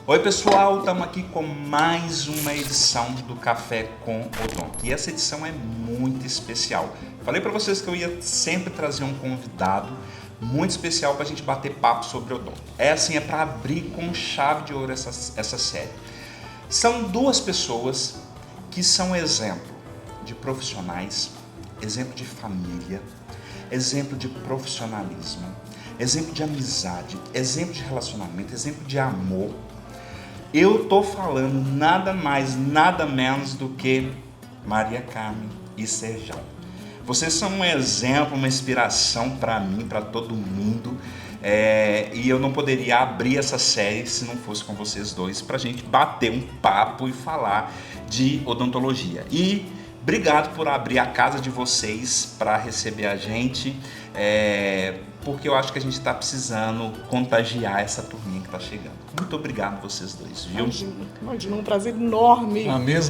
Oi pessoal, estamos aqui com mais uma edição do Café com Odonto. E essa edição é muito especial. Falei para vocês que eu ia sempre trazer um convidado muito especial para a gente bater papo sobre odonto. É assim, é para abrir com chave de ouro essa série. São duas pessoas que são exemplo de profissionais, exemplo de família, exemplo de profissionalismo, exemplo de amizade, exemplo de relacionamento, exemplo de amor. Eu tô falando nada mais, nada menos do que Maria Carmen e Serjão. Vocês são um exemplo, uma inspiração para mim, para todo mundo. E eu não poderia abrir essa série se não fosse com vocês dois, pra gente bater um papo e falar de odontologia. E obrigado por abrir a casa de vocês para receber a gente, porque eu acho que a gente está precisando contagiar essa turminha que está chegando. Muito obrigado vocês dois, viu? Imagina, um prazer enorme.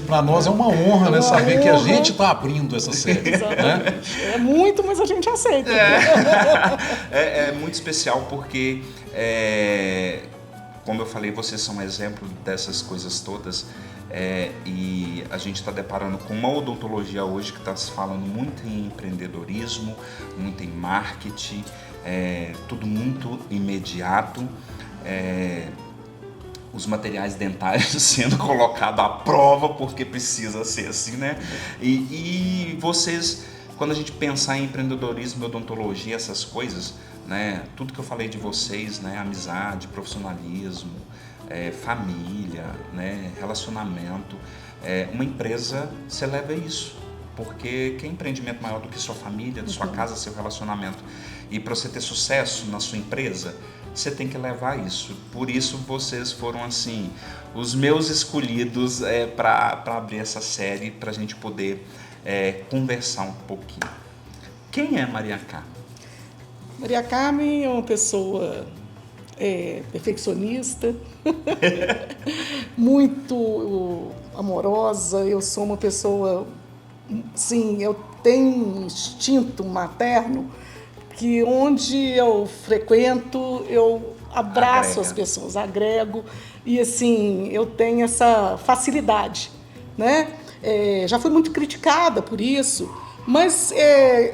Para nós é uma honra, né? Saber que a gente está abrindo essa série. Exatamente. Né? É muito, mas a gente aceita. É muito especial porque, como eu falei, vocês são um exemplo dessas coisas todas. E a gente está deparando com uma odontologia hoje que está se falando muito em empreendedorismo, muito em marketing, tudo muito imediato, os materiais dentários sendo colocados à prova porque precisa ser assim, né? E vocês, quando a gente pensar em empreendedorismo, odontologia, essas coisas, né? Tudo que eu falei de vocês, né? Amizade, profissionalismo, família, né, relacionamento, uma empresa você leva isso, porque que empreendimento maior do que sua família, de sua casa, seu relacionamento. E para você ter sucesso na sua empresa, você tem que levar isso. Por isso vocês foram assim os meus escolhidos para abrir essa série, para a gente poder conversar um pouquinho. Quem é Maria Carmen? Maria Carmen é uma pessoa perfeccionista, muito amorosa. Eu sou uma pessoa, sim, eu tenho um instinto materno que onde eu frequento eu abraço as pessoas, agrego, e assim, eu tenho essa facilidade, né? Já fui muito criticada por isso, mas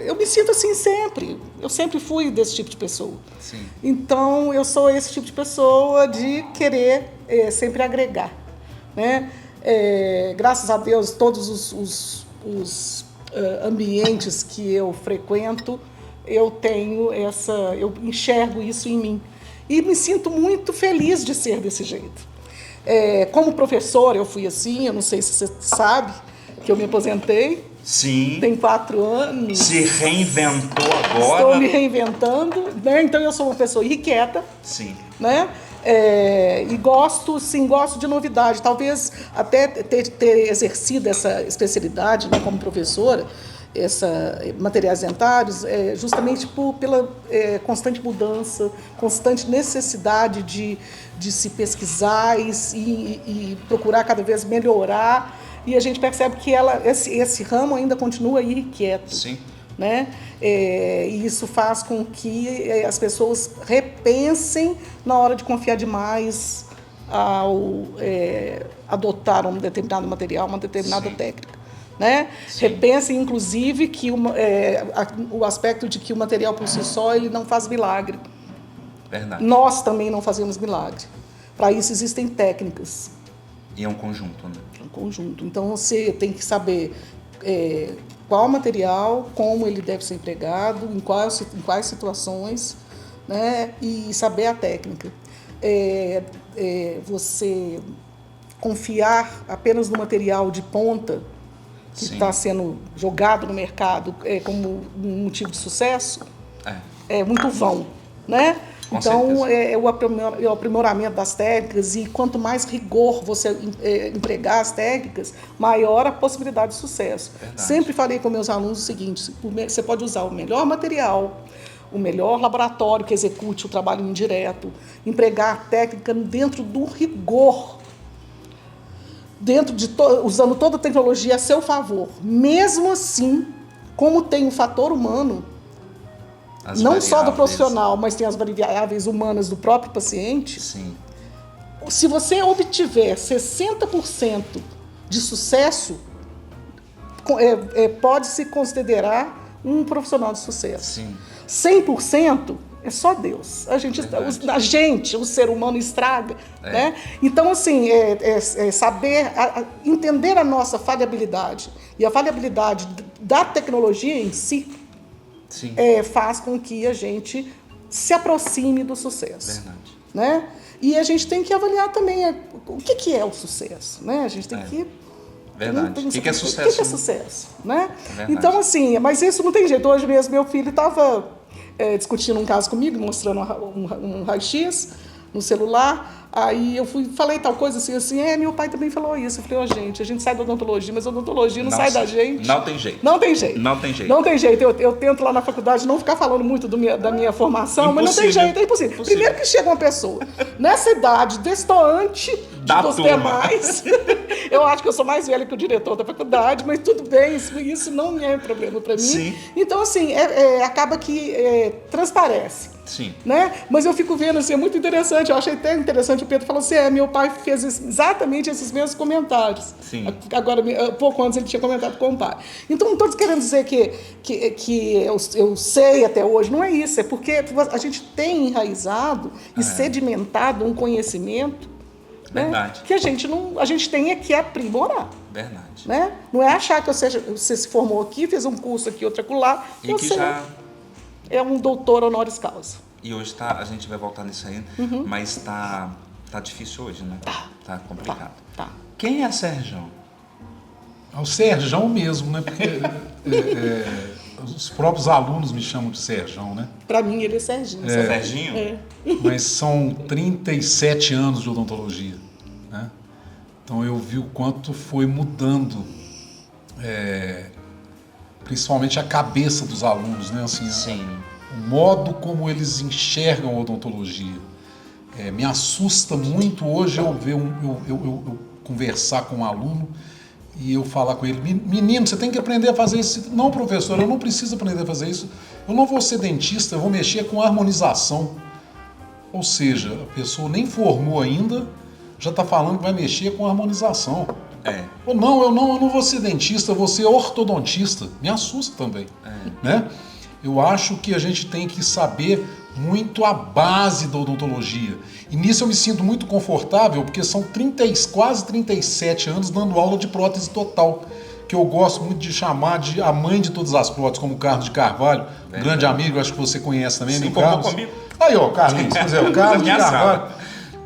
eu me sinto assim sempre. Eu sempre fui desse tipo de pessoa. Sim. Então, eu sou esse tipo de pessoa de querer sempre agregar, né? Graças a Deus, todos os ambientes que eu frequento, eu enxergo isso em mim. E me sinto muito feliz de ser desse jeito. Como professora, eu fui assim, eu não sei se você sabe, que eu me aposentei. Sim. Tem 4 anos. Se reinventou agora. Estou me reinventando, né? Então eu sou uma pessoa irrequieta. Sim. Né? E gosto de novidade. Talvez até ter exercido essa especialidade, né, como professora, materiais dentários, justamente pela constante mudança, constante necessidade de se pesquisar e procurar cada vez melhorar. E a gente percebe que esse ramo ainda continua irrequieto. Sim. Né? E isso faz com que as pessoas repensem na hora de confiar demais ao adotar um determinado material, uma determinada Sim. técnica. Né? Repensem, inclusive, que o aspecto de que o material por si só ele não faz milagre. Verdade. Nós também não fazemos milagre. Para isso existem técnicas. E é um conjunto, né? É um conjunto. Então você tem que saber qual material, como ele deve ser empregado, em quais situações, né? E saber a técnica. Você confiar apenas no material de ponta que está sendo jogado no mercado como um motivo de sucesso, é muito vão, né? Então, é o aprimoramento das técnicas, e quanto mais rigor você empregar as técnicas, maior a possibilidade de sucesso. Verdade. Sempre falei com meus alunos o seguinte: você pode usar o melhor material, o melhor laboratório que execute o trabalho indireto, empregar a técnica dentro do rigor, usando toda a tecnologia a seu favor. Mesmo assim, como tem o fator humano, não só do profissional, mas tem as variáveis humanas do próprio paciente. Sim. se você obtiver 60% de sucesso, pode se considerar um profissional de sucesso. Sim. 100% é só Deus. A gente, o ser humano, estraga. Né? Então, assim, saber, entender a nossa falhabilidade e a falhabilidade da tecnologia em si, Sim. Faz com que a gente se aproxime do sucesso. Verdade. Né? E a gente tem que avaliar também o que é o sucesso. Né? A gente tem que... Verdade. O que é sucesso? O que é sucesso? Né? Verdade. Então, assim, mas isso não tem jeito. Hoje mesmo meu filho estava discutindo um caso comigo, mostrando um raio-x no celular. Aí eu falei tal coisa assim, meu pai também falou isso. Eu falei, gente, a gente sai da odontologia, mas a odontologia não sai da gente. Não tem jeito. Não tem jeito. Não tem jeito. Não tem jeito. Eu tento lá na faculdade não ficar falando muito da minha formação, mas não tem jeito, é impossível. Primeiro que chega uma pessoa nessa idade destoante dos demais. Eu acho que eu sou mais velha que o diretor da faculdade, mas tudo bem, isso não é problema para mim. Sim. Então, assim, acaba que transparece. Sim. Né? Mas eu fico vendo, assim, é muito interessante. Eu achei até interessante, o Pedro falou assim, meu pai fez exatamente esses mesmos comentários. Sim. Agora, pouco antes ele tinha comentado com o pai. Então, não estou querendo dizer que eu sei até hoje, não é isso. É porque a gente tem enraizado e sedimentado um conhecimento, né, que a gente tem que aprimorar. Verdade. Né? Não é achar que você se formou aqui, fez um curso aqui, outro acolá. E que já... É um doutor honoris causa. E hoje a gente vai voltar nisso aí, mas tá difícil hoje, né? Tá complicado. Tá. Quem é Serjão? É o Serjão mesmo, né? Porque os próprios alunos me chamam de Serjão, né? Para mim ele é Serginho. Serginho? Mas são 37 anos de odontologia, né? Então eu vi o quanto foi mudando, principalmente a cabeça dos alunos, né? Assim, Sim. O modo como eles enxergam a odontologia. Me assusta muito hoje eu ver eu conversar com um aluno e eu falar com ele, menino, você tem que aprender a fazer isso. Não, professor, eu não preciso aprender a fazer isso. Eu não vou ser dentista, eu vou mexer com harmonização. Ou seja, a pessoa nem formou ainda, já está falando que vai mexer com harmonização. Ou não, eu não vou ser dentista, eu vou ser ortodontista. Me assusta também. Né? Eu acho que a gente tem que saber muito a base da odontologia. E nisso eu me sinto muito confortável, porque são quase 37 anos dando aula de prótese total, que eu gosto muito de chamar de a mãe de todas as próteses, como o Carlos de Carvalho, um grande amigo, acho que você conhece também. Sim, o Carlos. comigo. Aí, ó, Carlinhos, o Carlos de Carvalho.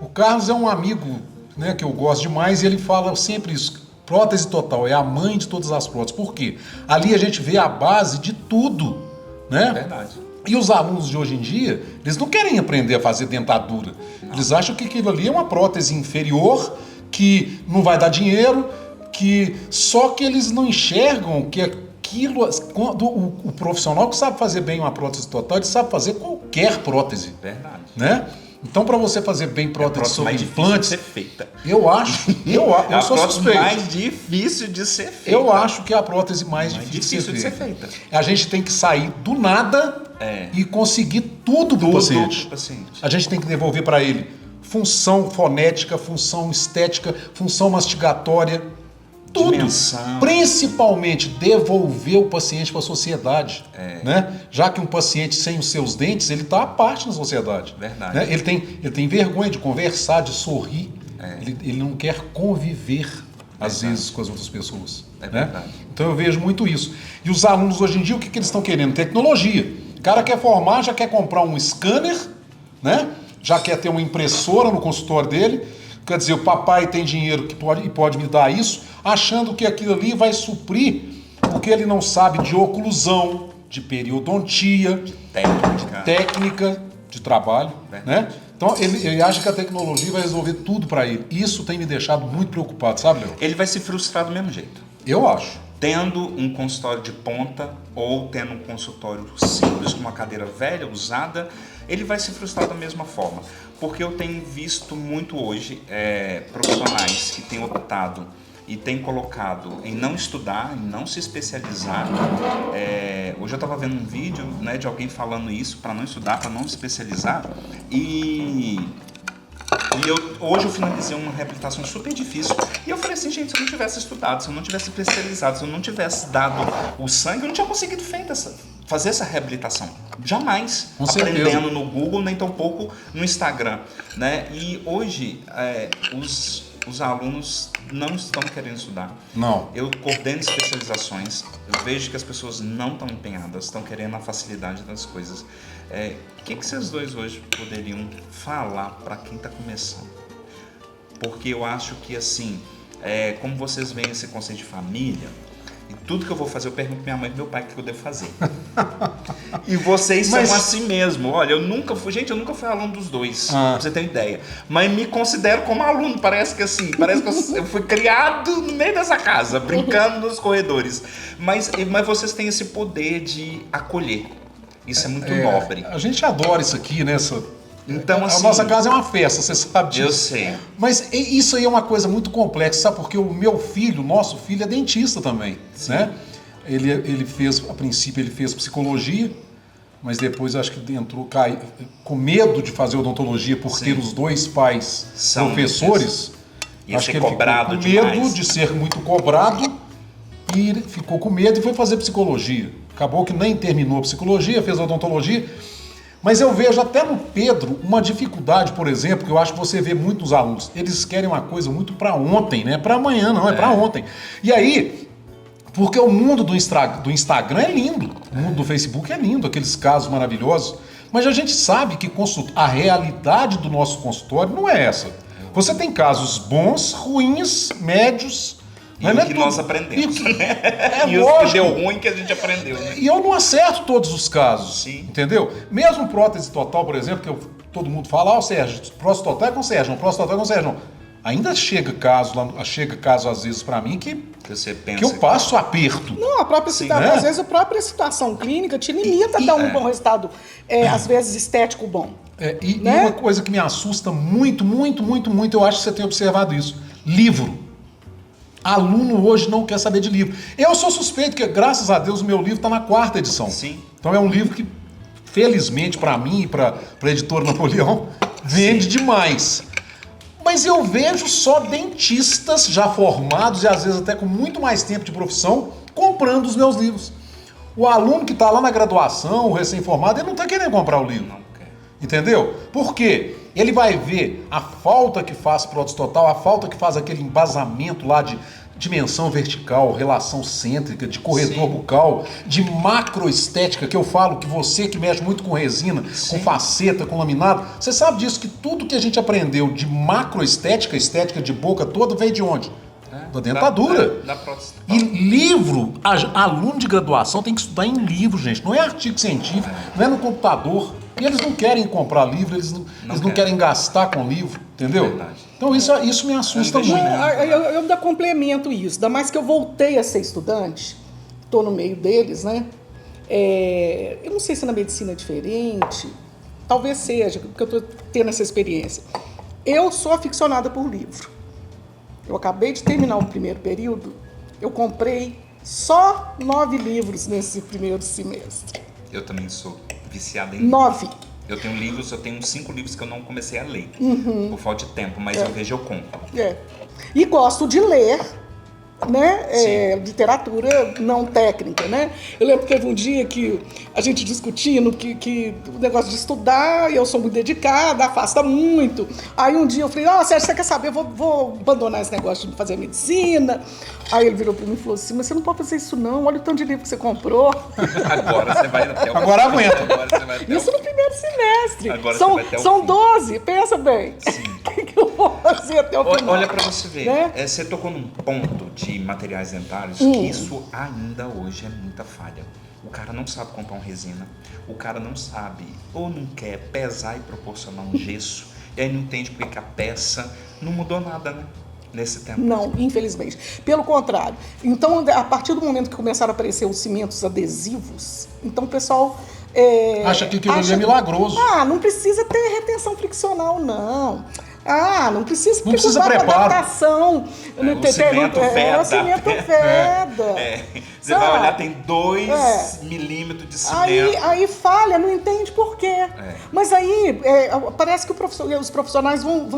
O Carlos é um amigo, né, que eu gosto demais, e ele fala sempre isso. Prótese total é a mãe de todas as próteses. Por quê? Ali a gente vê a base de tudo, né? Verdade. E os alunos de hoje em dia, eles não querem aprender a fazer dentadura. Eles acham que aquilo ali é uma prótese inferior, que não vai dar dinheiro, só que eles não enxergam que aquilo, quando o profissional que sabe fazer bem uma prótese total, ele sabe fazer qualquer prótese. Verdade. Né? Então, para você fazer bem prótese sobre implantes, ser feita. eu sou suspeito. A prótese mais difícil de ser feita. Eu acho que é a prótese mais difícil de ser feita. A gente tem que sair do nada e conseguir tudo para o paciente. A gente tem que devolver para ele função fonética, função estética, função mastigatória, tudo. Dimensão. Principalmente devolver o paciente para a sociedade. Né? Já que um paciente sem os seus dentes, ele está à parte na sociedade. Verdade. Né? Ele tem vergonha de conversar, de sorrir. Ele não quer conviver, às vezes, com as outras pessoas. Né? Então eu vejo muito isso. E os alunos hoje em dia, o que eles estão querendo? Tecnologia. O cara quer formar, já quer comprar um scanner, né? Já quer ter uma impressora no consultório dele. Quer dizer, o papai tem dinheiro que pode me dar isso, achando que aquilo ali vai suprir o que ele não sabe de oclusão, de periodontia, de técnica de trabalho. Né? Então ele acha que a tecnologia vai resolver tudo para ele. Isso tem me deixado muito preocupado, sabe, Léo? Ele vai se frustrar do mesmo jeito. Eu acho. Tendo um consultório de ponta ou tendo um consultório simples com uma cadeira velha, usada, ele vai se frustrar da mesma forma. Porque eu tenho visto muito hoje profissionais que têm optado e têm colocado em não estudar, em não se especializar. Hoje eu estava vendo um vídeo, né, de alguém falando isso, para não estudar, para não se especializar. E E hoje eu finalizei uma reabilitação super difícil. E eu falei assim, gente, se eu não tivesse estudado, se eu não tivesse especializado, se eu não tivesse dado o sangue, eu não tinha conseguido fazer essa reabilitação. Jamais. Com aprendendo certeza. no Google, nem tampouco no Instagram. Né? E hoje, os alunos não estão querendo estudar. Não. Eu coordeno especializações, eu vejo que as pessoas não estão empenhadas, estão querendo a facilidade das coisas. O que vocês dois hoje poderiam falar para quem está começando? Porque eu acho que, assim, como vocês veem esse conceito de família, e tudo que eu vou fazer, eu pergunto pra minha mãe e meu pai o que eu devo fazer. E vocês são assim mesmo. Olha, eu nunca fui aluno dos dois, pra você ter uma ideia. Mas me considero como aluno, parece que eu fui criado no meio dessa casa, brincando nos corredores. Mas vocês têm esse poder de acolher. Isso é muito nobre. A gente adora isso aqui, né? Então, assim, a nossa casa é uma festa, você sabe disso. Eu sei. Mas isso aí é uma coisa muito complexa, sabe? Porque o nosso filho é dentista também, né? Ele fez, a princípio, ele fez psicologia, mas depois acho que entrou com medo de fazer odontologia por ter os dois pais são professores. Acho que ele cobrado ficou com medo de ser muito cobrado e ficou com medo e foi fazer psicologia. Acabou que nem terminou a psicologia, fez odontologia. Mas eu vejo até no Pedro uma dificuldade, por exemplo, que eu acho que você vê muito nos alunos. Eles querem uma coisa muito para ontem, né? Para amanhã não, é para ontem. E aí, porque o mundo do Instagram é lindo, o mundo do Facebook é lindo, aqueles casos maravilhosos, mas a gente sabe que a realidade do nosso consultório não é essa. Você tem casos bons, ruins, médios. E o que nós aprendemos, né? E os que deu ruim que a gente aprendeu, né? E eu não acerto todos os casos, Sim. entendeu? Mesmo prótese total, por exemplo, que todo mundo fala, Sérgio, prótese total é com o Sérgio, prótese total é com o Sérgio. Ainda chega caso às vezes para mim que eu passo aperto. Não, a própria situação, às vezes a própria situação clínica te limita a dar um bom resultado, às vezes estético bom. E uma coisa que me assusta muito, muito, muito, muito, eu acho que você tem observado isso, livro. Aluno hoje não quer saber de livro. Eu sou suspeito que, graças a Deus, o meu livro está na 4ª edição. Sim. Então é um livro que, felizmente para mim e para a editora Napoleão, vende demais. Mas eu vejo só dentistas já formados e às vezes até com muito mais tempo de profissão comprando os meus livros. O aluno que está lá na graduação, o recém-formado, ele não está querendo comprar o livro. Não quer. Entendeu? Por quê? Ele vai ver a falta que faz prótese total, a falta que faz aquele embasamento lá de dimensão vertical, relação cêntrica, de corredor bucal, de macroestética, que eu falo que você que mexe muito com resina, com faceta, com laminado, você sabe disso, que tudo que a gente aprendeu de macroestética, estética de boca toda, veio de onde? Da dentadura. Da prótese. E livro, aluno de graduação tem que estudar em livro, gente, não é artigo científico, não é no computador. E eles não querem comprar livro, eles não querem gastar com livro, entendeu? Verdade. Então isso me assusta muito. Eu ainda complemento isso, ainda mais que eu voltei a ser estudante, estou no meio deles, né? Eu não sei se na medicina é diferente, talvez seja, porque eu estou tendo essa experiência. Eu sou aficionada por livro. Eu acabei de terminar o primeiro período, eu comprei só 9 livros nesse primeiro semestre. Eu também sou viciado em 9. Eu tenho 5 livros que eu não comecei a ler, por falta de tempo, mas eu vejo, eu compro. E gosto de ler, né? Literatura não técnica, né? Eu lembro que teve um dia que a gente discutindo que o negócio de estudar, eu sou muito dedicada, afasta muito. Aí um dia eu falei, Sérgio, você quer saber? Eu vou abandonar esse negócio de fazer medicina. Aí ele virou para mim e falou assim, mas você não pode fazer isso não, olha o tanto de livro que você comprou. Agora você vai até o... Agora aguenta. Isso no primeiro semestre. Agora são você vai até o são fim. 12, pensa bem. Sim. O que eu vou fazer até o final? Olha pra você ver, Né? você tocou num ponto de materiais dentários que isso ainda hoje é muita falha. O cara não sabe comprar uma resina, o cara não sabe ou não quer pesar e proporcionar um gesso, e aí não entende porque que a peça não mudou nada, né? Nesse tempo. Não, infelizmente. Pelo contrário. Então, a partir do momento que começaram a aparecer os cimentos adesivos, então o pessoal... Acha que aquilo ali é milagroso. Não precisa ter retenção friccional, não. Não precisa, não precisa preparo. Adaptação. O cimento veda. O cimento veda. Você vai olhar, tem 2 milímetros de cimento. Aí falha, não entende por quê. Mas aí parece que os profissionais vão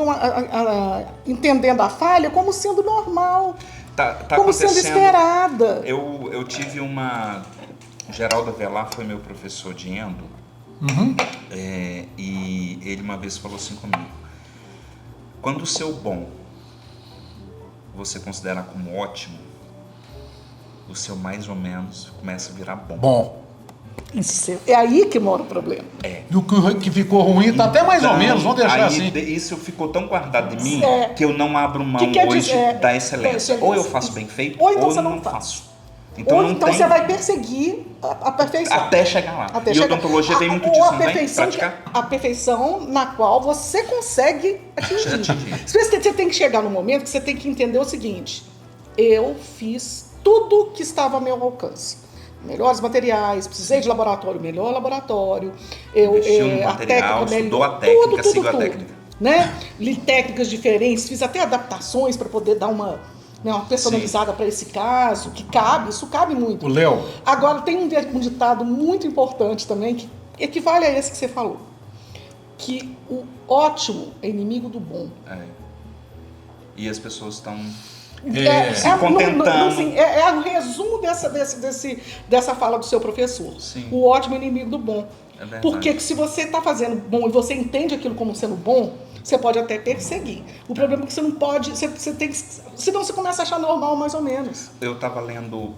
entendendo a falha como sendo normal. Como sendo esperada. Eu tive uma... Geraldo Avelar foi meu professor de endo. E ele uma vez falou assim comigo: quando o seu bom você considera como ótimo, o seu mais ou menos começa a virar bom. Isso, é aí que mora o problema. E o que ficou ruim tá até mais ou menos, vamos deixar assim. Isso ficou tão guardado em mim que eu não abro mão hoje da excelência. Ou eu faço bem feito, ou eu não faço. Então você vai perseguir a perfeição. Até chegar lá. E a odontologia tem muito disso, não tem? Praticar. A perfeição na qual você consegue atingir. Você tem que chegar no momento que você tem que entender o seguinte: eu fiz tudo que estava ao meu alcance. Melhores materiais, precisei de laboratório, melhor laboratório. Estudou a técnica, sigo a técnica. Né? Li técnicas diferentes, fiz até adaptações para poder dar uma personalizada para esse caso, isso cabe muito. O Léo. Agora, tem um ditado muito importante também, que equivale a esse que você falou, que o ótimo é inimigo do bom. E as pessoas estão se contentando. É o resumo dessa fala do seu professor. Sim. O ótimo é inimigo do bom. Porque se você está fazendo bom e você entende aquilo como sendo bom, você pode até perseguir. O problema é que você não pode, você tem que, senão você começa a achar normal mais ou menos. Eu estava lendo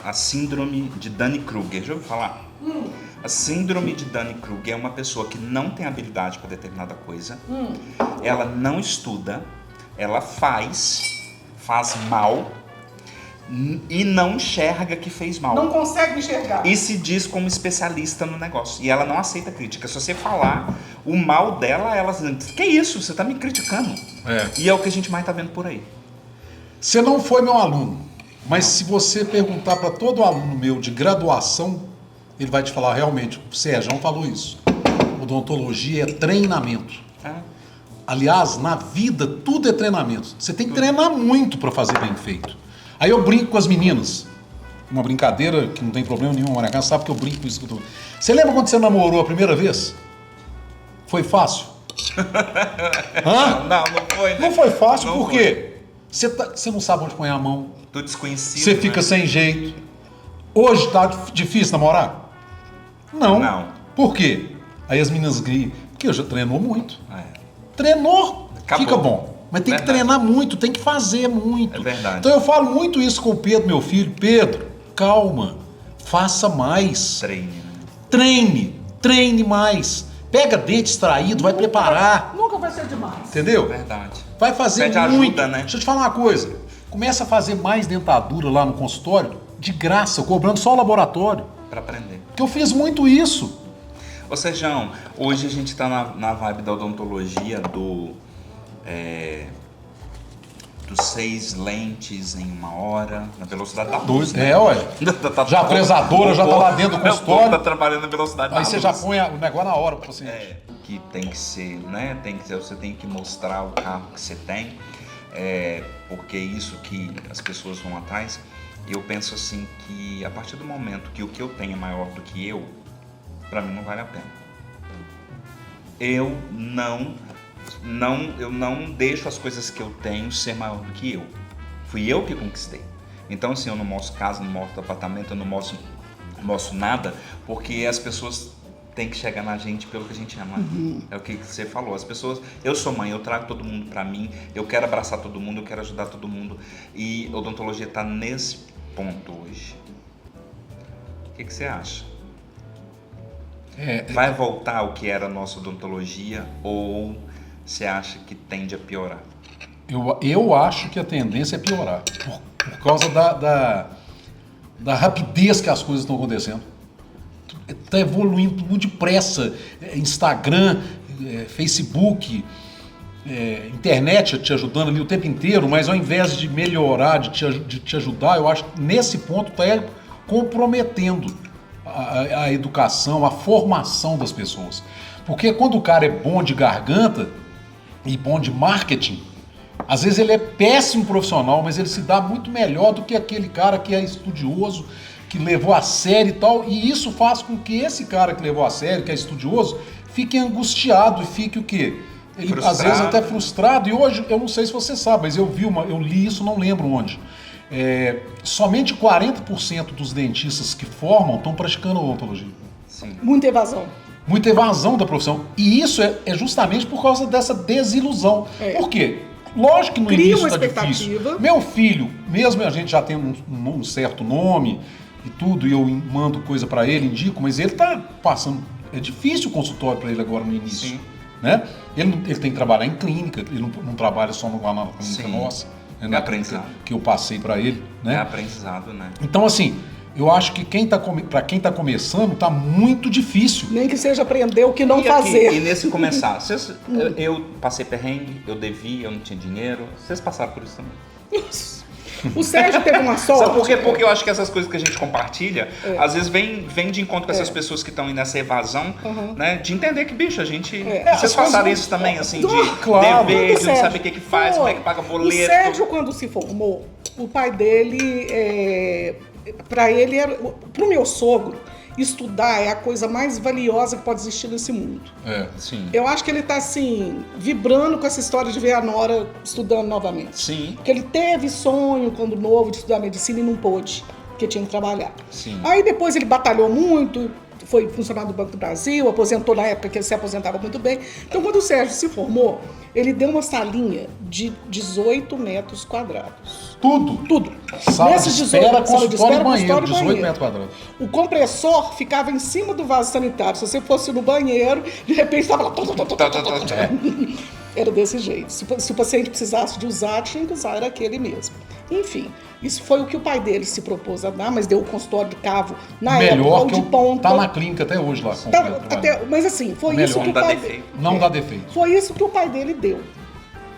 a síndrome de Dunning-Kruger, já ouviu falar? A síndrome de Dunning-Kruger é uma pessoa que não tem habilidade para determinada coisa, ela não estuda, ela faz mal e não enxerga que fez mal. Não consegue enxergar. E se diz como especialista no negócio. E ela não aceita crítica. Se você falar o mal dela, ela diz: que isso? Você está me criticando. E é o que a gente mais está vendo por aí. Você não foi meu aluno, mas se você perguntar para todo aluno meu de graduação, ele vai te falar: realmente, o Sérgio falou isso. Odontologia é treinamento. Aliás, na vida tudo é treinamento. Você tem que treinar muito para fazer bem feito. Aí eu brinco com as meninas. Uma brincadeira que não tem problema nenhum, Maria Clara sabe que eu brinco com isso. Você lembra quando você namorou a primeira vez? Foi fácil? Não foi. Não foi fácil, por quê? Você não sabe onde põe a mão. Tô desconhecido. Você fica sem jeito. Hoje tá difícil namorar? Não. Por quê? Aí as meninas gritam. Porque eu já treinou muito. Treinou, acabou. Fica bom. Mas tem que treinar muito, tem que fazer muito. É verdade. Então eu falo muito isso com o Pedro, meu filho. Pedro, calma, faça mais. Treine mais. Pega dente extraído, vai preparar. Nunca vai ser demais. Entendeu? Verdade. Vai fazer Pede muito. Ajuda, né? Deixa eu te falar uma coisa. Começa a fazer mais dentadura lá no consultório, de graça, cobrando só o laboratório. Para aprender. Porque eu fiz muito isso. Ô Sérgio, hoje a gente tá na vibe da odontologia dos 6 lentes em 1 hora, na velocidade da luz. Olha. Já a fresadora já tá lá dentro do consultório. Tá trabalhando na velocidade da luz. Aí você já põe o negócio na hora pro paciente. Que tem que ser, né? Você tem que mostrar o carro que você tem, porque é isso que as pessoas vão atrás. Eu penso assim que a partir do momento que o que eu tenho é maior do que eu, para mim não vale a pena. Eu não deixo as coisas que eu tenho ser maior do que eu. Fui eu que conquistei. Então, assim, eu não mostro casa, não mostro apartamento, eu não mostro nada, porque as pessoas têm que chegar na gente pelo que a gente ama. É o que você falou. As pessoas... Eu sou mãe, eu trago todo mundo pra mim, eu quero abraçar todo mundo, eu quero ajudar todo mundo. E a odontologia tá nesse ponto hoje. O que você acha? Vai voltar ao que era a nossa odontologia ou você acha que tende a piorar? Eu acho que a tendência é piorar, por causa da rapidez que as coisas estão acontecendo. Está evoluindo muito depressa. Instagram, Facebook, internet te ajudando ali o tempo inteiro, mas ao invés de melhorar, de te ajudar, eu acho que nesse ponto está comprometendo a educação, a formação das pessoas. Porque quando o cara é bom de garganta e bom de marketing, às vezes ele é péssimo profissional, mas ele se dá muito melhor do que aquele cara que é estudioso, que levou a sério e tal. E isso faz com que esse cara que levou a sério, que é estudioso, fique angustiado e fique o quê? Ele Frustrado. às vezes até frustrado. E hoje, eu não sei se você sabe, mas eu li isso, não lembro onde. Somente 40% dos dentistas que formam estão praticando odontologia. Sim. Muita evasão. Muita evasão da profissão. E isso é justamente por causa dessa desilusão. Por quê? Lógico que no Cria início uma está expectativa. difícil. Meu filho, mesmo a gente já tem um certo nome e tudo, e eu mando coisa para ele, indico, mas ele tá passando... É difícil o consultório para ele agora no início. Sim. Né? Ele tem que trabalhar em clínica, ele não trabalha só lá na clínica Sim. nossa, né? É Na clínica aprendizado. que eu passei para ele. Né? É aprendizado, né? Então, assim, eu acho que para quem tá começando, tá muito difícil. Nem que seja aprender o que não E aqui, fazer. e nesse começar, eu passei perrengue, eu devia, eu não tinha dinheiro. Vocês passaram por isso também? O Sérgio teve uma sorte. Sabe por quê? Porque eu acho que essas coisas que a gente compartilha, às vezes vem de encontro com essas pessoas que estão aí nessa evasão, né? De entender que, bicho, a gente... Vocês passaram isso também, assim, de Claro. dever, de não Sérgio, saber o que faz, como é que paga O boleto. Sérgio, quando se formou, o pai dele, para ele, pro meu sogro, estudar é a coisa mais valiosa que pode existir nesse mundo. Sim. Eu acho que ele tá, assim, vibrando com essa história de ver a nora estudando novamente. Sim. Porque ele teve sonho, quando novo, de estudar medicina e não pôde, porque tinha que trabalhar. Sim. Aí depois ele batalhou muito, foi funcionário do Banco do Brasil, aposentou na época que ele se aposentava muito bem. Então, quando o Sérgio se formou, ele deu uma salinha de 18 metros quadrados. Tudo. Nesse Sala de espera, consultório e banheiro, consultório e 18 banheiro. metros quadrados. O compressor ficava em cima do vaso sanitário. Se você fosse no banheiro, de repente estava lá. Era desse jeito. Se o paciente precisasse de usar, tinha que usar, era aquele mesmo. Enfim, isso foi o que o pai dele se propôs a dar, mas deu o consultório de cavo na Melhor época, que de ponta. tá na clínica até hoje lá. Mas assim, foi Melhor, isso que não o dá pai defeito. Não dá defeito. Foi isso que o pai dele deu.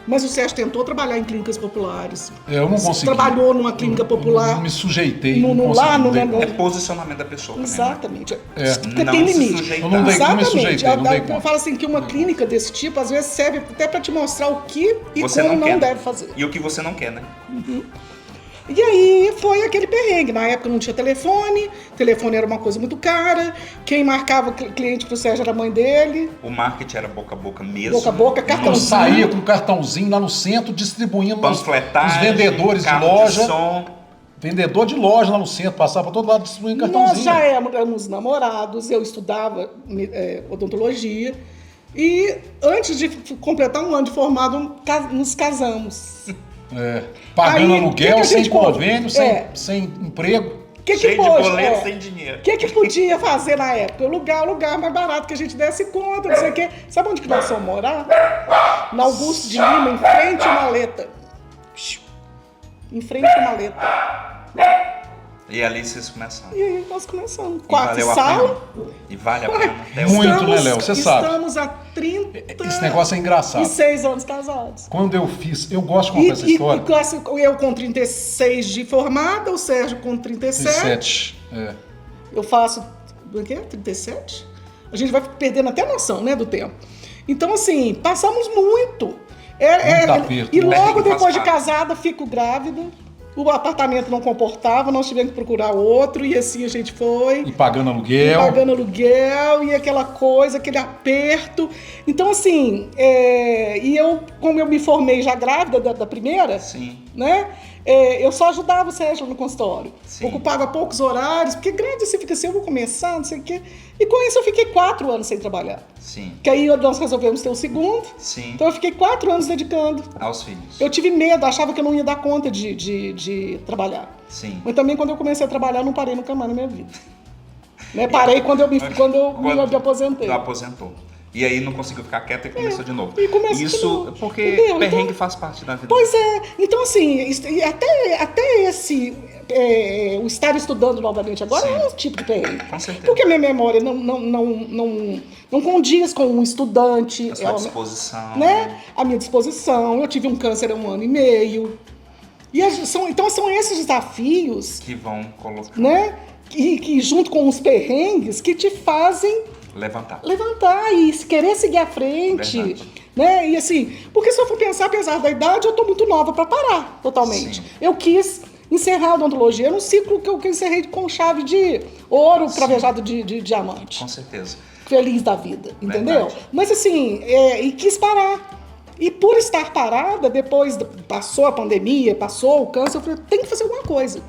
Mas o Sérgio tentou trabalhar em clínicas populares. Eu não consegui. Trabalhou numa clínica popular. Não me sujeitei. No- não no- lá consegui. no- É posicionamento da pessoa também, né? Exatamente. Porque Não tem se limite. sujeitar. Eu não dei- Exatamente. me sujeitei, não dei conta. Eu falo assim que uma clínica desse tipo, às vezes, serve até para te mostrar o que e Você como não quer. deve fazer. E o que você não quer, né? E aí foi aquele perrengue. Na época não tinha telefone era uma coisa muito cara. Quem marcava cliente pro Sérgio era a mãe dele. O marketing era boca a boca mesmo. Boca a boca, Eu cartãozinho. saía com um cartãozinho lá no centro, distribuindo os Panfletagem, vendedores de carro loja. de som. Vendedor de loja lá no centro, passava pra todo lado distribuindo cartãozinho. Nós já éramos namorados, eu estudava odontologia. E antes de completar um ano de formado, nos casamos. Pagando Aí, aluguel, que a sem gente pôde? convênio, sem emprego. Cheio de pôde? boleto, sem dinheiro. O que podia fazer na época? Lugar mais barato que a gente desse conta, não sei o quê. Sabe onde que nós fomos morar? Na Augusto de Lima, em frente à Maleta. Em frente à Maleta. E ali vocês começaram. E aí nós começamos. E Quarto valeu e a sala. pena. E vale a Ué, pena até hoje. Muito, né, Léo? Você sabe. Estamos há 30 Esse negócio é engraçado. e 6 anos casados. Quando eu fiz, eu gosto de contar essa história. Eu com 36 de formada, o Sérgio com 37. 37. Eu faço, o quê? 37? A gente vai perdendo até a noção, né, do tempo. Então, assim, passamos muito. Muito aperto. E logo Faz depois de parte. casada, fico grávida. O apartamento não comportava, nós tivemos que procurar outro, e assim a gente foi. E pagando E aluguel. pagando aluguel, e aquela coisa, aquele aperto. Então, assim, e eu, como eu me formei já grávida da primeira, Sim. né? Eu só ajudava o Sérgio no consultório. Sim. Ocupava poucos horários, porque grande você fica assim, eu vou começar, não sei o quê. E com isso eu fiquei 4 anos sem trabalhar. Sim. Que aí nós resolvemos ter o segundo. Sim. Então eu fiquei 4 anos dedicando. Aos filhos. Eu tive medo, achava que eu não ia dar conta de trabalhar. Sim. Mas também quando eu comecei a trabalhar, eu não parei nunca mais na minha vida. Né? Parei quando eu me aposentei. Aposentou. E aí não conseguiu ficar quieto e começou de novo. E começou de Isso novo. porque Entendeu? perrengue Então, faz parte da vida. Pois é. Então, assim, e até esse... o estar estudando novamente agora Sim. é um tipo de perrengue. Com certeza. Porque a minha memória não condiz com um estudante. A sua disposição. Né? A minha disposição. Eu tive um câncer há 1 ano e meio. Então são esses desafios, Que vão colocar. né? Que junto com os perrengues que te fazem levantar e querer seguir à frente. Verdade. Né? E assim, porque se eu for pensar, apesar da idade, eu tô muito nova para parar totalmente. Sim. Eu quis encerrar a odontologia num ciclo que eu encerrei com chave de ouro cravejado de diamante. Com certeza. Feliz da vida, entendeu? Verdade. Mas assim, e quis parar. E por estar parada, depois passou a pandemia, passou o câncer, eu falei, tem que fazer alguma coisa.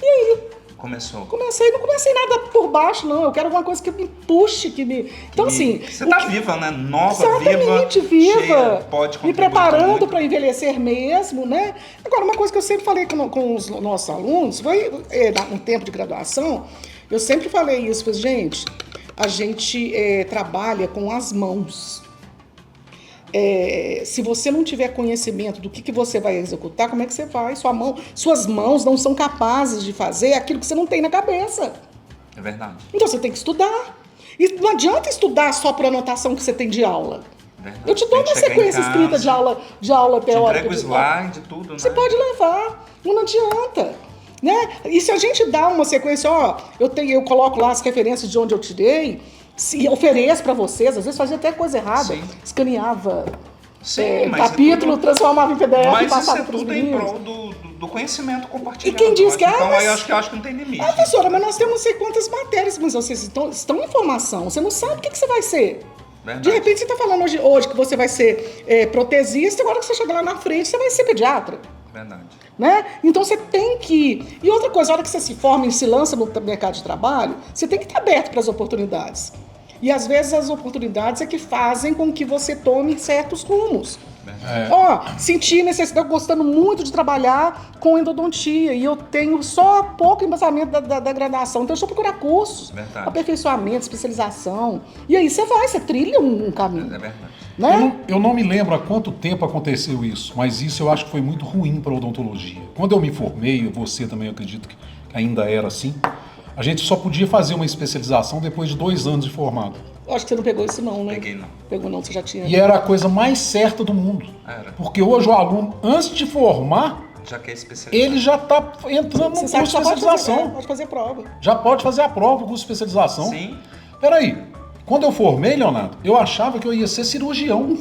E aí, Começou. não comecei nada por baixo, não. Eu quero alguma coisa que me puxe, que me... Então, assim... Você tá viva, né? Nova, exatamente, viva. Cheia, pode me preparando para envelhecer mesmo, né? Agora, uma coisa que eu sempre falei com os nossos alunos, foi um tempo de graduação, eu sempre falei isso, falei, gente, a gente trabalha com as mãos. Se você não tiver conhecimento do que você vai executar, como é que você vai? Suas mãos não são capazes de fazer aquilo que você não tem na cabeça. É verdade. Então você tem que estudar. E não adianta estudar só por anotação que você tem de aula. Verdade. Eu te dou uma sequência escrita de aula teórica. Te entrega o slide, tudo, né? Você pode levar, não adianta. Né? E se a gente dá uma sequência, eu coloco lá as referências de onde eu tirei, se ofereço para vocês, às vezes fazia até coisa errada, Sim. escaneava mas capítulo, transformava em PDF e mas passava isso para os tudo em meninos. prol do conhecimento compartilhado. E quem diz que então, mas... eu acho que não tem limite. Professora, mas nós temos não sei quantas matérias, mas vocês estão em formação, você não sabe o que você vai ser. Verdade. De repente você está falando hoje que você vai ser protesista, agora que você chegar lá na frente, você vai ser pediatra. Verdade. Né? Então você tem que... E outra coisa, a hora que você se forma e se lança no mercado de trabalho, você tem que estar aberto para as oportunidades. E às vezes as oportunidades é que fazem com que você tome certos rumos. Senti necessidade, gostando muito de trabalhar com endodontia e eu tenho só pouco embasamento da graduação, então eu estou procurando cursos, aperfeiçoamento, especialização. E aí você trilha um caminho. É verdade. Né? Eu não me lembro há quanto tempo aconteceu isso, mas isso eu acho que foi muito ruim para a odontologia. Quando eu me formei, você também acredito que ainda era assim, a gente só podia fazer uma especialização depois de 2 anos de formado. Acho que você não pegou isso não, né? Peguei não. Pegou não, você já tinha. E era a coisa mais certa do mundo. Era. Porque hoje o aluno, antes de formar, Já quer especializar. ele já está entrando no curso de especialização. Pode fazer prova. Já pode fazer a prova do curso de especialização. Sim. Peraí, quando eu formei, Leonardo, eu achava que eu ia ser cirurgião.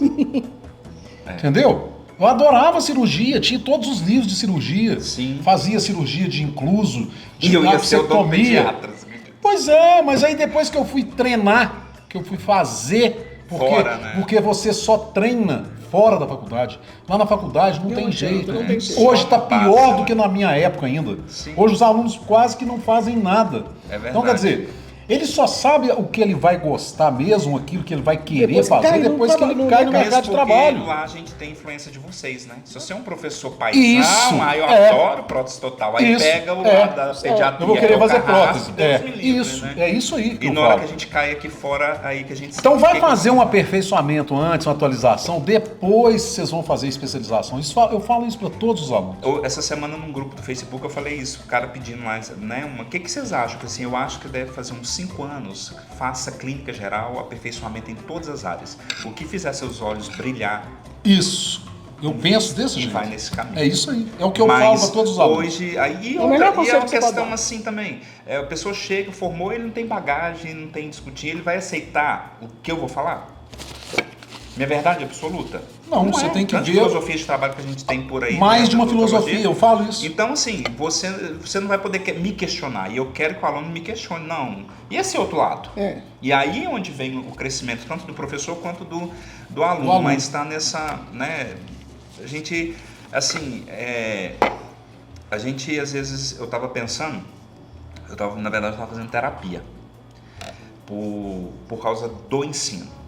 Entendeu? Eu adorava cirurgia, tinha todos os livros de cirurgia. Sim. Fazia cirurgia de incluso, de E eu ia ser odontopediatra. Pois é, mas aí depois que eu fui treinar, que eu fui fazer, Fora, né? porque você só treina fora da faculdade. Lá na faculdade não tem jeito. não tem jeito. Hoje está Passa, pior do né? que na minha época ainda. Sim. Hoje os alunos quase que não fazem nada. É verdade. Então, quer dizer, ele só sabe o que ele vai gostar mesmo, aquilo que ele vai querer Depois que fazer, cai no depois que ele cai no Mesmo mercado de porque trabalho. lá a gente tem influência de vocês, né? Se você é um professor paisão, Isso, aí eu é. adoro prótese total. Aí Isso, pega o é. lado da pediatria. Eu vou querer que é o fazer carrasco, prótese. Deus me livre, Isso, né? é isso aí que E eu na hora falo. que a gente cai aqui fora, aí que a gente... Então vai que- fazer um aperfeiçoamento antes, uma atualização, depois vocês vão fazer especialização. Eu falo isso para todos os alunos. Essa semana num grupo do Facebook eu falei isso, o cara pedindo lá, né? O que vocês acham? Porque, assim, eu acho que deve fazer uns 5 anos, faça clínica geral, aperfeiçoamento em todas as áreas. O que fizer seus olhos brilhar Isso. Eu penso desse e jeito. vai nesse caminho. É isso aí. É o que eu falo para todos os alunos. Hoje, aí É o melhor e é conselho uma que você pode questão dar. assim também. A pessoa chega, formou, ele não tem bagagem, não tem discutir, ele vai aceitar o que eu vou falar? Minha verdade absoluta? Não, você tem que Tantas ver filosofias de trabalho que a gente tem por aí. mais né, de uma da odontologia. filosofia, eu falo isso. Então, assim, você não vai poder me questionar. E eu quero que o aluno me questione. Não. E esse outro lado? É. E aí é onde vem o crescimento, tanto do professor quanto do aluno. aluno. Mas está nessa, né? A gente, assim, a gente, às vezes, eu estava pensando, na verdade, eu estava fazendo terapia por causa do ensino.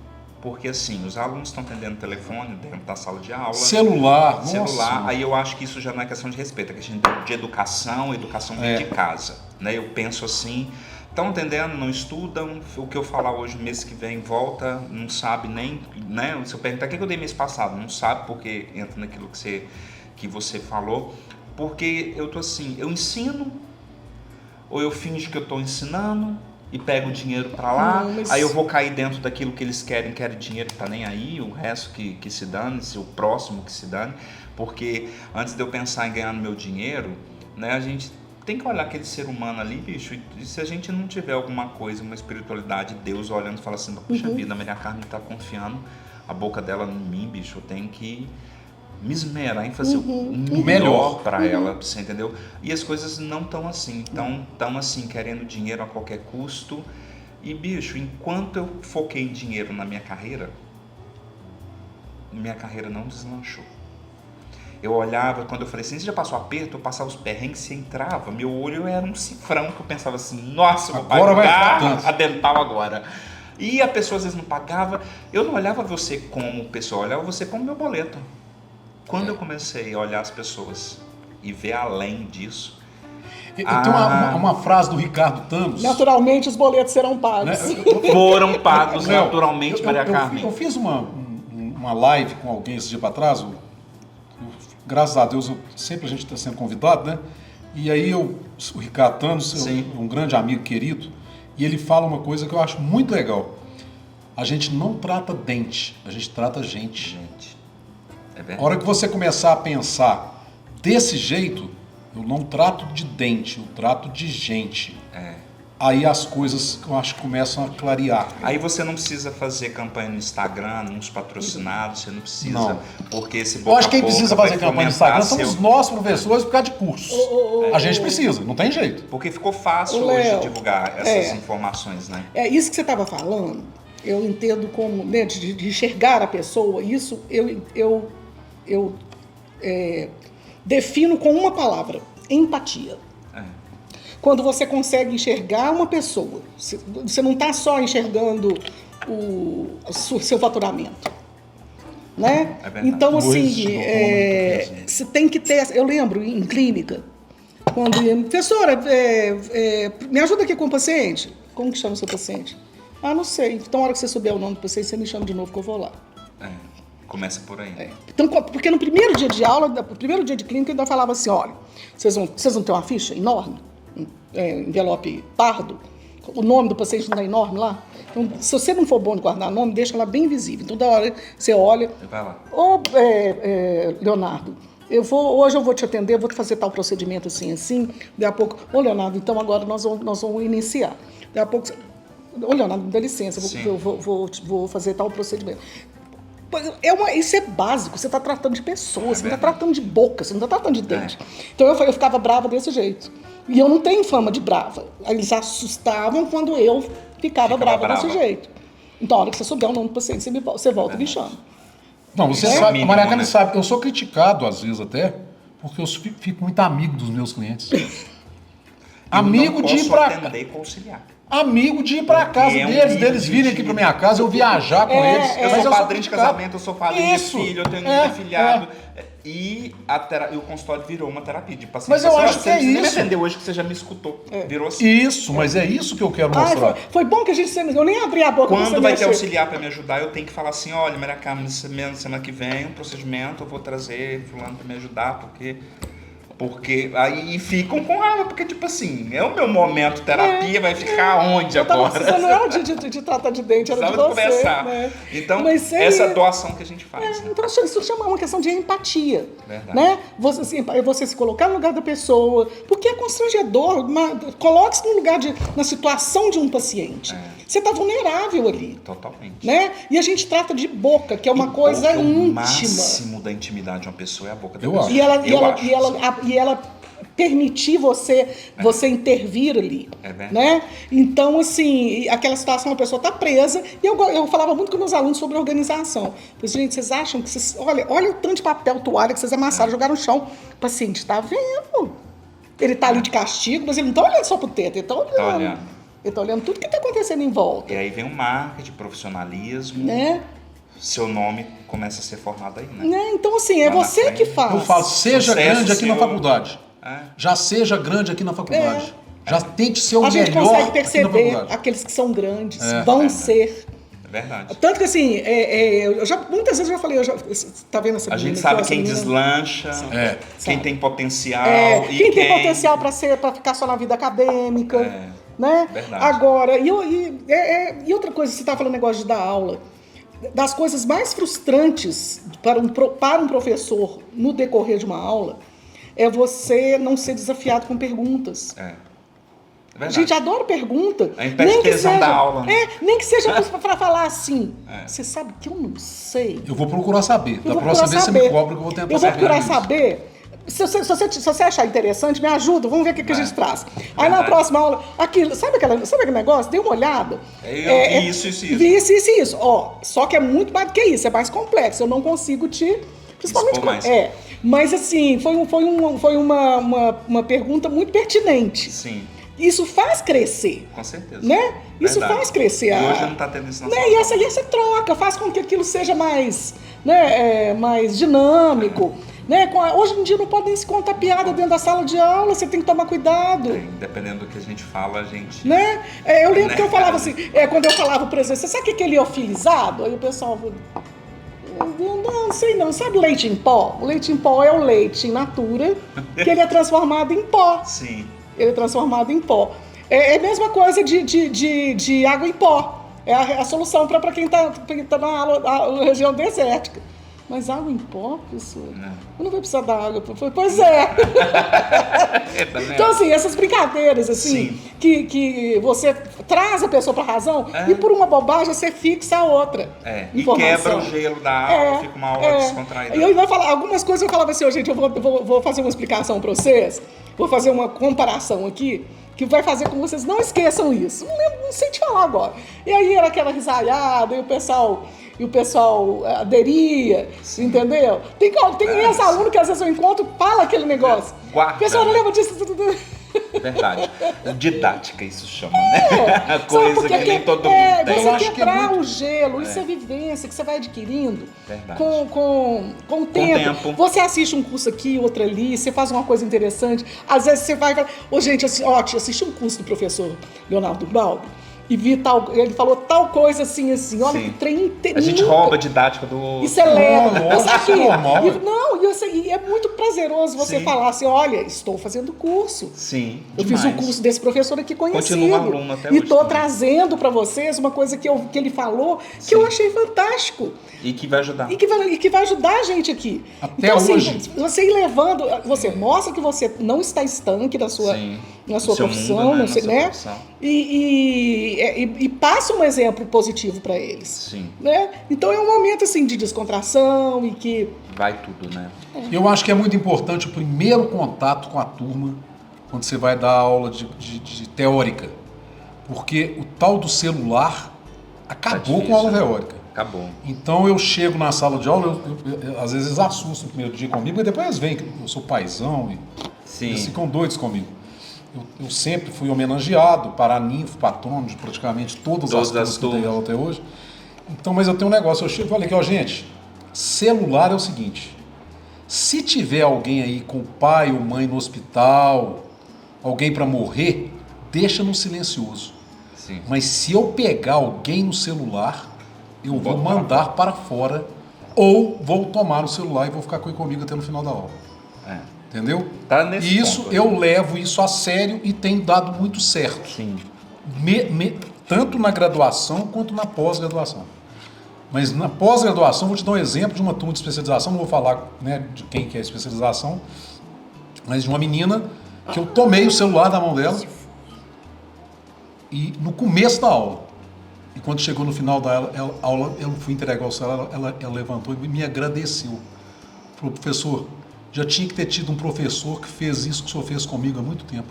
Porque, assim, os alunos estão atendendo o telefone dentro da sala de aula. Celular, Celular, nossa. aí eu acho que isso já não é questão de respeito, é questão de educação dentro de casa, né? Eu penso assim, estão entendendo, não estudam, o que eu falar hoje, mês que vem, volta, não sabe nem, né? Se eu perguntar o que eu dei mês passado, não sabe porque entra naquilo que você falou, porque eu tô assim, eu ensino, ou eu finjo que eu estou ensinando, e pego o dinheiro para lá, Não, mas- aí eu vou cair dentro daquilo que eles querem dinheiro, tá nem aí, o resto que se dane, se o próximo que se dane, porque antes de eu pensar em ganhar no meu dinheiro, né, a gente tem que olhar aquele ser humano ali, bicho, e se a gente não tiver alguma coisa, uma espiritualidade, Deus olhando e fala assim, puxa vida, a Maria Carmen tá confiando a boca dela em mim, bicho, eu tenho que me esmerar em fazer o melhor para ela, você entendeu? E as coisas não estão assim, estão assim, querendo dinheiro a qualquer custo. E, bicho, enquanto eu foquei em dinheiro na minha carreira não deslanchou. Eu olhava, quando eu falei assim, você já passou aperto, eu passava os perrengues, você entrava, meu olho era um cifrão, que eu pensava assim, nossa, eu vou pagar a dental agora. E a pessoa às vezes não pagava, eu não olhava você como pessoa, eu olhava você como meu boleto. Quando eu comecei a olhar as pessoas e ver além disso... Tem uma frase do Ricardo Thanos. Naturalmente os boletos serão pagos. Né? Foram pagos naturalmente, Maria Carmen. Eu fiz uma live com alguém esse dia para trás, graças a Deus, sempre a gente está sendo convidado, né? E aí o Ricardo Thanos, um grande amigo querido, e ele fala uma coisa que eu acho muito legal. A gente não trata dente, a gente trata gente. A hora que você começar a pensar desse jeito, eu não trato de dente, eu trato de gente. Aí as coisas, eu acho que começam a clarear. Aí você não precisa fazer campanha no Instagram, uns patrocinados, você não precisa. Não. Porque esse boca eu acho que quem a boca precisa vai fazer campanha no Instagram somos nós, professores, por causa de cursos. A gente precisa, não tem jeito. Porque ficou fácil hoje divulgar essas informações, né? É isso que você estava falando, eu entendo como, né, de enxergar a pessoa, isso eu defino com uma palavra, empatia. Quando você consegue enxergar uma pessoa, você não está só enxergando o seu faturamento, né? Então, assim, você tem que ter... Eu lembro, em clínica, quando... Professora, me ajuda aqui com o paciente. Como que chama o seu paciente? Ah, não sei. Então, na hora que você souber o nome do paciente, você me chama de novo que eu vou lá. Começa por aí. Então, porque no primeiro dia de aula, no primeiro dia de clínica, eu ainda falava assim, olha, vocês vão ter uma ficha enorme, envelope pardo, o nome do paciente não está enorme lá? Então, se você não for bom de guardar nome, deixa lá bem visível. Então, da hora você olha, vai lá. Leonardo, hoje eu vou te atender, eu vou fazer tal procedimento assim, daí a pouco, Leonardo, então agora nós vamos iniciar. Daí a pouco, Leonardo, me dá licença, eu vou fazer tal procedimento. Isso é básico, você está tratando de pessoas, você não está tratando de boca, você não está tratando de dente. Então eu ficava brava desse jeito. E eu não tenho fama de brava. Eles assustavam quando eu ficava brava desse jeito. Então, a hora que você souber o nome do paciente, você volta e me chama. Não, você sabe, a Maria Carmen sabe, eu sou criticado às vezes até, porque eu fico muito amigo dos meus clientes. Amigo de ir para amigo de ir para casa deles virem aqui para minha casa, eu viajar com eles. Eu sou padrinho de casamento, eu sou padrinho de filho, eu tenho um afilhado. E o consultório virou uma terapia de paciente. Mas eu acho que é isso. Você nem me atendeu hoje que você já me escutou. Virou assim. Isso, mas é isso que eu quero mostrar. Foi bom que a gente... Eu nem abri a boca. Quando vai ter auxiliar para me ajudar, eu tenho que falar assim, olha, Maria Carmen, semana que vem, um procedimento, eu vou trazer fulano para me ajudar, porque aí ficam com raiva, porque tipo assim, é o meu momento terapia, vai ficar onde agora? Não era de tratar de dente, era de você. Conversar. Né? Então, essa doação que a gente faz. Né? Então, isso chama uma questão de empatia. Verdade. Né? Você se colocar no lugar da pessoa, porque é constrangedor. Coloque-se no lugar, na situação de um paciente. Você está vulnerável ali. Totalmente. Né? E a gente trata de boca, que é uma coisa íntima. O máximo da intimidade de uma pessoa é a boca da pessoa. E ela permitir você intervir ali. Né? Então, assim, aquela situação, a pessoa está presa. E eu falava muito com meus alunos sobre organização. Falei, gente, vocês acham que vocês... Olha o tanto de papel, toalha que vocês amassaram, jogaram no chão. O paciente está vendo. Ele está ali de castigo, mas ele não está olhando só pro teto, ele está olhando. Ele está olhando tudo que está acontecendo em volta. E aí vem o marketing, profissionalismo. Né? Seu nome começa a ser formado aí, né? Então, assim, é você que faz. Eu falo, seja grande aqui na faculdade. Já seja grande aqui na faculdade. Já tente ser o melhor. A gente consegue perceber aqueles que são grandes, vão ser. É verdade. Tanto que, assim, muitas vezes eu já falei, tá vendo essa menina? A gente sabe quem deslancha, quem tem potencial. Quem tem potencial para ficar só na vida acadêmica. Né? Verdade. Agora, e outra coisa, você está falando negócio de dar aula. Das coisas mais frustrantes para um professor no decorrer de uma aula é você não ser desafiado com perguntas. A gente adora pergunta. A interpretação da aula. Né? Nem que seja para falar assim. Você sabe que eu não sei. Eu vou procurar saber. Da próxima vez você me cobra que eu vou tentar saber. Eu vou procurar saber. Se você achar interessante, me ajuda, vamos ver o que a gente traz. Aí na próxima aula, sabe aquele negócio? Dê uma olhada. Eu vi isso. Vi isso. Ó, só que é muito mais do que isso, é mais complexo. Eu não consigo principalmente mais. Mas assim, foi uma pergunta muito pertinente. Sim. Isso faz crescer. Com certeza. Né? Isso faz crescer. E hoje não está tendo isso na sala. E essa troca faz com que aquilo seja mais, mais dinâmico. Né? Hoje em dia não pode nem se contar piada dentro da sala de aula, você tem que tomar cuidado. Dependendo do que a gente fala, a gente... Né? Eu lembro que eu falava assim, quando eu falava, por exemplo, você sabe o que é liofilizado? Aí o pessoal... Não sei não, sabe leite em pó? O leite em pó é o leite in natura, que ele é transformado em pó. Sim. Ele é transformado em pó. É a mesma coisa de água em pó. É a solução para quem tá na região desértica. Mas água em pó, professor? Eu não vou precisar da água. Pois é. Então, assim, essas brincadeiras, assim, que você traz a pessoa para a razão e por uma bobagem você fixa a outra. E quebra o gelo da aula, fica uma aula descontraída. E eu ia falar, algumas coisas eu falava assim, gente, eu vou fazer uma explicação para vocês, vou fazer uma comparação aqui, que vai fazer com que vocês não esqueçam isso. Não sei te falar agora. E aí era aquela risaiada, e o pessoal aderia, entendeu? Tem ex-aluno que às vezes eu encontro, fala aquele negócio. Guarda. O pessoal não lembra disso. Verdade. Didática isso chama, né? A coisa que nem todo mundo tem. Você quebrar o gelo, isso é vivência que você vai adquirindo com o tempo. Você assiste um curso aqui, outro ali, você faz uma coisa interessante. Às vezes você vai... gente, assim, assisti um curso do professor Leonardo Balbi. E vi ele falou tal coisa assim, olha que trem... A gente rouba a didática do... Isso é leve. Isso é normal. E é muito prazeroso você falar assim, olha, estou fazendo curso. Sim, eu fiz um curso desse professor aqui conhecido. Continuo aluno até hoje. E estou trazendo para vocês uma coisa que ele falou que eu achei fantástico. E que vai ajudar. E que vai ajudar a gente aqui. Até hoje. Assim, você ir levando, você mostra que você não está estanque na sua profissão, mundo, né? E passa um exemplo positivo para eles. Sim. Né? Então é um momento assim de descontração e que... Vai tudo, né? Eu acho que é muito importante o primeiro contato com a turma quando você vai dar aula de teórica. Porque o tal do celular acabou com a aula teórica. Acabou. Então eu chego na sala de aula, às vezes eles assustam no primeiro dia comigo, mas depois eles veem que eu sou paizão e eles ficam doidos comigo. Eu sempre fui homenageado, paraninfo, patrono de praticamente todas as turmas que eu dei aula até hoje. Então, mas eu tenho um negócio, eu chego e falei aqui, gente, celular é o seguinte, se tiver alguém aí com pai ou mãe no hospital, alguém para morrer, deixa no silencioso. Sim. Mas se eu pegar alguém no celular, eu vou mandar para fora ou vou tomar o celular e vou ficar comigo até no final da aula. Entendeu? Tá nesse e isso ponto, eu levo isso a sério e tem dado muito certo. Sim. Tanto na graduação quanto na pós-graduação. Mas na pós-graduação, vou te dar um exemplo de uma turma de especialização, não vou falar, né, de quem que é a especialização, mas de uma menina que eu tomei o celular da mão dela e no começo da aula. E quando chegou no final da aula, eu fui entregar o celular, ela levantou e me agradeceu. Falou, professor, já tinha que ter tido um professor que fez isso que o senhor fez comigo há muito tempo.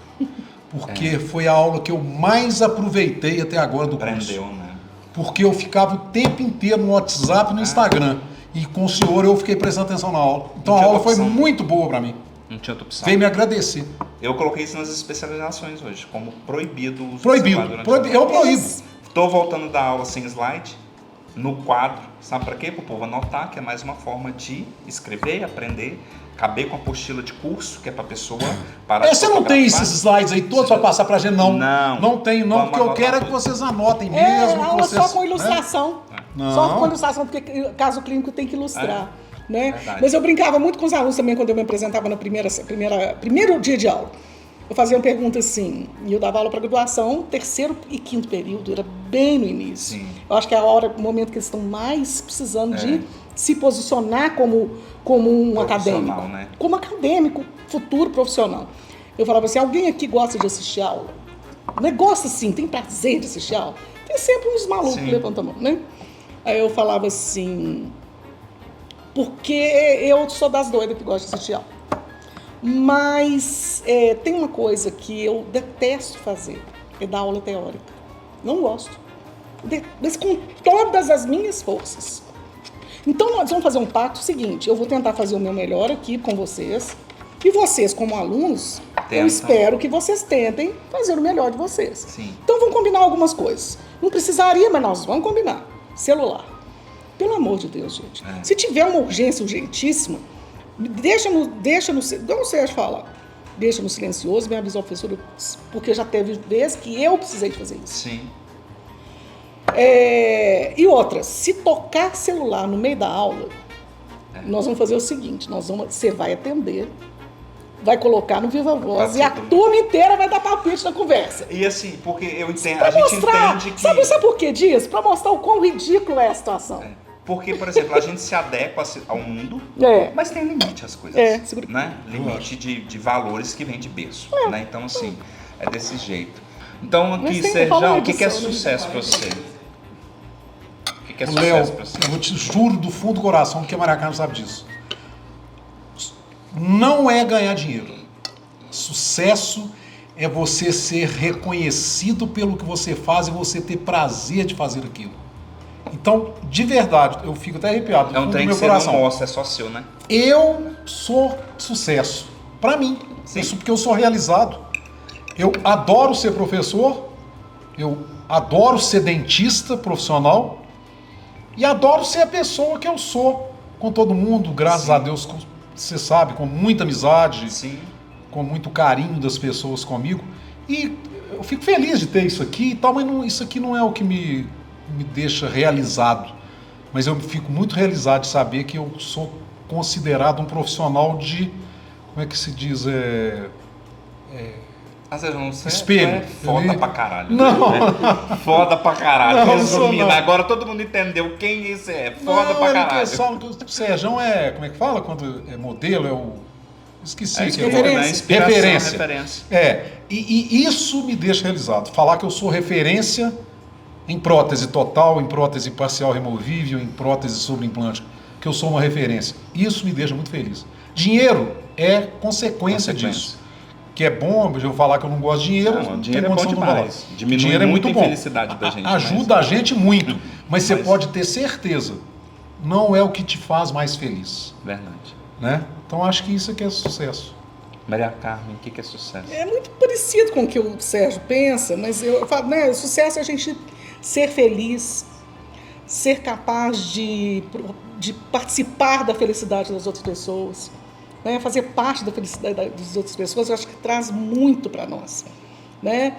Porque foi a aula que eu mais aproveitei até agora do curso. Aprendeu, né? Porque eu ficava o tempo inteiro no WhatsApp e no Instagram. E com o senhor eu fiquei prestando atenção na aula. Então a aula foi muito boa para mim. Não tinha outra opção. Veio me agradecer. Eu coloquei isso nas especializações hoje, como proibido o uso Proibido. Eu proíbo. Estou voltando da aula sem slide, no quadro, sabe para quê? Para o povo anotar, que é mais uma forma de escrever, aprender. Acabei com a apostila de curso, que é para a pessoa parar de Você não tem esses slides aí todos para passar para a gente, não? Não Tenho, não, porque eu quero é que vocês anotem mesmo. Aula vocês, só com ilustração. Não. Só com ilustração, porque caso clínico tem que ilustrar. Né? Mas eu brincava muito com os alunos também quando eu me apresentava no primeiro dia de aula. eu fazia uma pergunta assim, e eu dava aula para graduação, 3º e 5º período, era bem no início. Sim. Eu acho que é o momento que eles estão mais precisando de se posicionar como um acadêmico. Né? Como acadêmico, futuro profissional. Eu falava assim, alguém aqui gosta de assistir aula? Gosta sim, tem prazer de assistir aula? Tem sempre uns malucos que levantam a mão, né? Aí eu falava assim, porque eu sou das doidas que gosta de assistir aula. Mas tem uma coisa que eu detesto fazer, é dar aula teórica. Não gosto. Mas com todas as minhas forças. Então nós vamos fazer um pacto seguinte, eu vou tentar fazer o meu melhor aqui com vocês, e vocês como alunos, eu espero que vocês tentem fazer o melhor de vocês. Sim. Então vamos combinar algumas coisas. Não precisaria, mas nós vamos combinar. Celular. Pelo amor de Deus, gente. Se tiver uma urgência urgentíssima, deixa no não sei falar. Deixa no silencioso, vem avisar o professor, porque já teve vezes que eu precisei de fazer isso. Sim. E outra, se tocar celular no meio da aula, nós vamos fazer o seguinte, você vai atender, vai colocar no Viva Voz e a turma inteira vai dar palpite na conversa. E assim, porque eu entendo, a gente entende que... Sabe por que disso? Para mostrar o quão ridículo é a situação. Porque, por exemplo, a gente se adequa ao mundo, mas tem limite às coisas, né? Limite de valores que vem de berço, né? Então, assim, é desse jeito. Então, aqui, Sérgio, o que é sucesso para você? O que é sucesso para você? Eu te juro do fundo do coração que a Maria Carmen sabe disso. Não é ganhar dinheiro. Sucesso é você ser reconhecido pelo que você faz e você ter prazer de fazer aquilo. Então, de verdade, eu fico até arrepiado. É um trem que você não mostra, é só seu, né? Eu sou sucesso. Pra mim. Isso porque eu sou realizado. Eu adoro ser professor, eu adoro ser dentista profissional e adoro ser a pessoa que eu sou com todo mundo, graças a Deus, você sabe, com muita amizade, com muito carinho das pessoas comigo. E eu fico feliz de ter isso aqui e tal, mas isso aqui não é o que me deixa realizado. Mas eu fico muito realizado de saber que eu sou considerado um profissional de, como é que se diz, espelho. É foda pra caralho. Não. Né? Foda pra caralho. Não, resumindo, agora todo mundo entendeu quem isso é. Foda pra caralho. Pessoal, o Sérgio como é que fala quando é modelo? Esqueci. Referência. E isso me deixa realizado. Falar que eu sou referência em prótese total, em prótese parcial removível, em prótese sobre implante, que eu sou uma referência. Isso me deixa muito feliz. Dinheiro é consequência disso. Que é bom eu falar que eu não gosto de dinheiro. Não, dinheiro é bom demais. Diminui dinheiro muito é muito a infelicidade da gente. Ajuda a gente muito. Mas você pode ter certeza, não é o que te faz mais feliz. Verdade. Né? Então acho que isso aqui é sucesso. Maria Carmen, o que é sucesso? É muito parecido com o que o Sérgio pensa, mas eu falo, né, sucesso é a gente ser feliz, ser capaz de participar da felicidade das outras pessoas, né, fazer parte da felicidade das outras pessoas, eu acho que traz muito para nós. Né?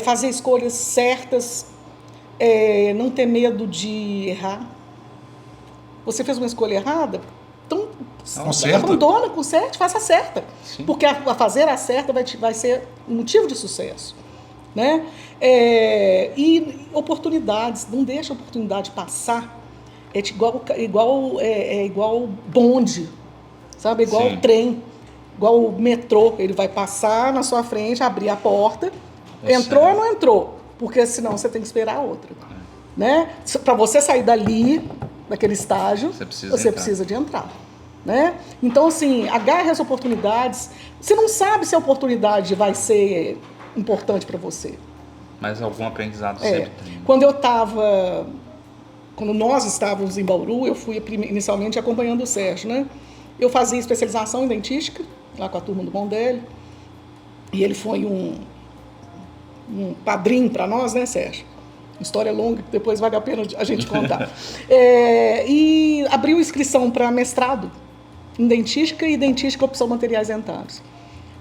Fazer escolhas certas, não ter medo de errar. Você fez uma escolha errada, então abandona, conserte, faça a certa. Sim. Porque a fazer a certa vai ser um motivo de sucesso. Né? E oportunidades, não deixa a oportunidade passar. É igual bonde, sabe? Igual o trem, igual o metrô. Ele vai passar na sua frente, abrir a porta, entrou ou não entrou? Porque senão você tem que esperar a outra. Né? Para você sair dali, daquele estágio, você precisa de entrar. Né? Então, assim, agarre as oportunidades. Você não sabe se a oportunidade vai ser importante para você. Mas algum aprendizado sempre tem. Quando nós estávamos em Bauru, eu fui inicialmente acompanhando o Sérgio, né? Eu fazia especialização em dentística, lá com a turma do Mondelli, e ele foi um padrinho para nós, né, Sérgio? História longa, que depois vale a pena a gente contar. E abriu inscrição para mestrado em dentística e dentística opção materiais dentários.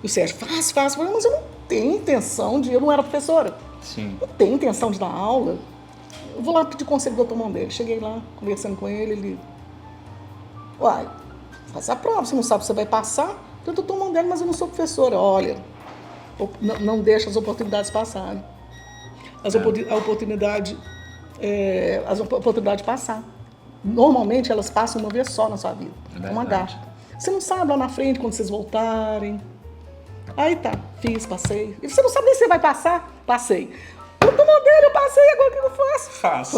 E o Sérgio, faz. Eu falei, mas eu não tenho intenção eu não era professora. Sim. Não tenho intenção de dar aula. Eu vou lá pedir conselho do Dr. Mondelli. Cheguei lá, conversando com ele, faz a prova, você não sabe se você vai passar. Eu falei, Dr. Mondelli, mas eu não sou professora. Olha, não deixa as oportunidades passarem. A oportunidade passar. Normalmente elas passam uma vez só na sua vida. É uma garra. Você não sabe lá na frente quando vocês voltarem. Aí tá, passei. E você não sabe nem se você vai passar? Passei. O modelo eu passei, agora o que eu faço? Faço.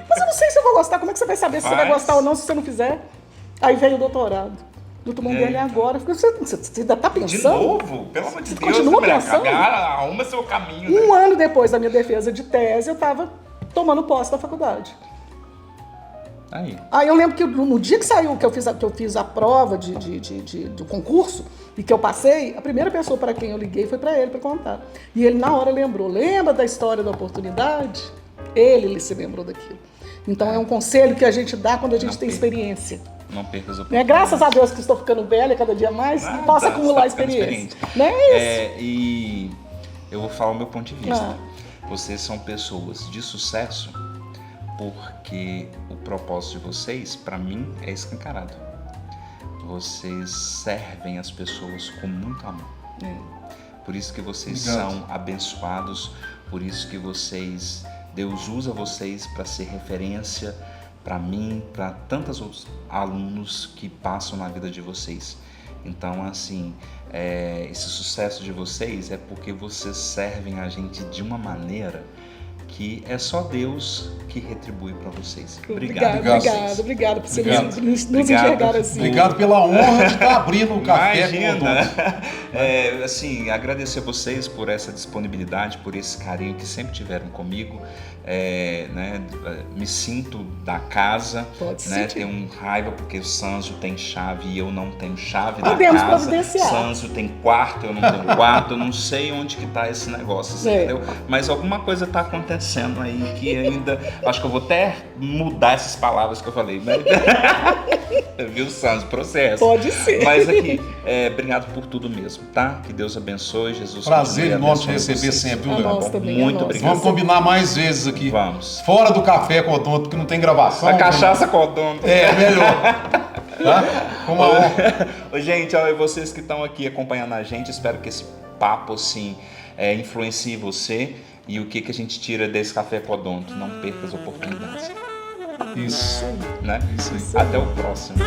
Mas eu não sei se eu vou gostar. Como é que você vai saber se você vai gostar ou não se você não fizer? Aí veio o doutorado. Eu tô mandando ele agora. Você ainda tá pensando? De novo? Pelo amor de Deus, continua pensando? Arruma seu caminho. Um ano depois da minha defesa de tese, eu tava tomando posse da faculdade. Aí eu lembro que no dia que saiu, que eu fiz a prova do concurso e que eu passei, a primeira pessoa para quem eu liguei foi para ele para contar. E ele na hora lembrou. Lembra da história da oportunidade? Ele se lembrou daquilo. Então é um conselho que a gente dá quando a gente tem experiência. Não perca as oportunidades. Graças a Deus que estou ficando velha cada dia mais e posso acumular experiência. Não é isso? E eu vou falar o meu ponto de vista. Vocês são pessoas de sucesso porque o propósito de vocês, para mim, é escancarado. Vocês servem as pessoas com muito amor. Por isso que vocês são abençoados, por isso que Deus usa vocês para ser referência para mim, para tantos outros alunos que passam na vida de vocês. Então, assim, esse sucesso de vocês é porque vocês servem a gente de uma maneira que é só Deus que retribui para vocês. Obrigado por você nos enxergar assim. Obrigado pela honra de estar abrindo o café. Imagina. Assim, agradecer a vocês por essa disponibilidade, por esse carinho que sempre tiveram comigo. Me sinto da casa. Tenho raiva porque o Sanzio tem chave e eu não tenho chave da casa. Sanzio tem quarto, eu não tenho quarto. Eu não sei onde que tá esse negócio, entendeu? Mas alguma coisa está acontecendo aí que ainda... Acho que eu vou até mudar essas palavras que eu falei. Mas... Viu, Sanzio? Processo. Pode ser. Mas aqui, obrigado por tudo mesmo, tá? Que Deus abençoe, Jesus. Prazer enorme te receber sempre, viu, Leandro? Muito obrigado. Vamos combinar mais vezes aqui. Vamos. Fora do café com odonto, que não tem gravação. A cachaça com odonto. Melhor. Tá? Gente, e vocês que estão aqui acompanhando a gente, espero que esse papo, assim, influencie você. E o que a gente tira desse café com odonto? Não perca as oportunidades. Isso. Né? Isso aí. Até o próximo.